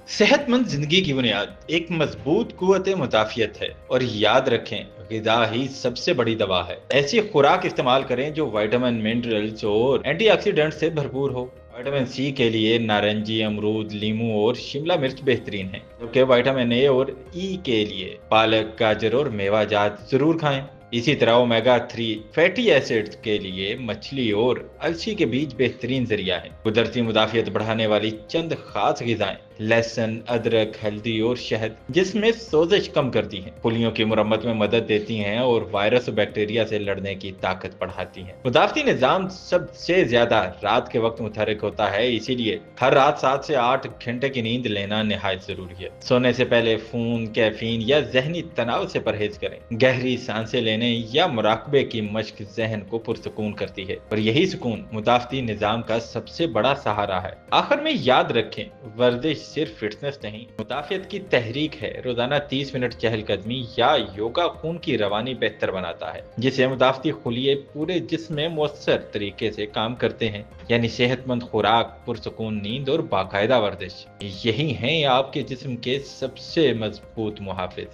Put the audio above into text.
सेहतमंद जिंदगी की बुनियाद एक मजबूत कुव्वत मुदाफियत है और याद रखें ग़िज़ा ही सबसे बड़ी दवा है। ऐसी खुराक इस्तेमाल करें जो विटामिन, मिनरल्स और एंटीऑक्सीडेंट से भरपूर हो। विटामिन सी के लिए नारंगी, अमरूद, लीमू और शिमला मिर्च बेहतरीन है, जबकि विटामिन ए और ई के लिए पालक, गाजर और मेवा जात जरूर खाएं। इसी तरह ओमेगा 3 फैटी एसिड्स के लिए मछली और अलसी के बीज बेहतरीन जरिया है। कुदरती मुदाफियत बढ़ाने वाली चंद खास ग़िज़ाएं लहसुन, अदरक, हल्दी और शहद जिसमें सोजिश कम करती हैं, फुलियों की मुरम्मत में मदद देती हैं और वायरस और बैक्टीरिया से लड़ने की ताकत बढ़ाती हैं। मुदाफ़ती निज़ाम सबसे ज्यादा रात के वक्त मुतहरिक होता है, इसीलिए हर रात 7 से 8 घंटे की नींद लेना निहायत जरूरी है। सोने से पहले फ़ोन, कैफीन या जहनी तनाव से परहेज करें। गहरी सांसें लेने या मुराकबे की मशक जहन को पुरसकून करती है और यही सुकून मुदाफ़ती निज़ाम का सबसे बड़ा सहारा है। आखिर में याद रखें, वर्जिश सिर्फ फिटनेस नहीं, मुदाफियत की तहरीक है। रोजाना 30 मिनट चहलकदमी या योगा खून की रवानी बेहतर बनाता है, जिससे मुदाफती खुलिये पूरे जिस्म में मौसर तरीके से काम करते हैं। यानी सेहतमंद खुराक, पुरसकून नींद और बाकायदा वर्जिश, यही हैं आपके जिस्म के सबसे मजबूत मुहाफिज।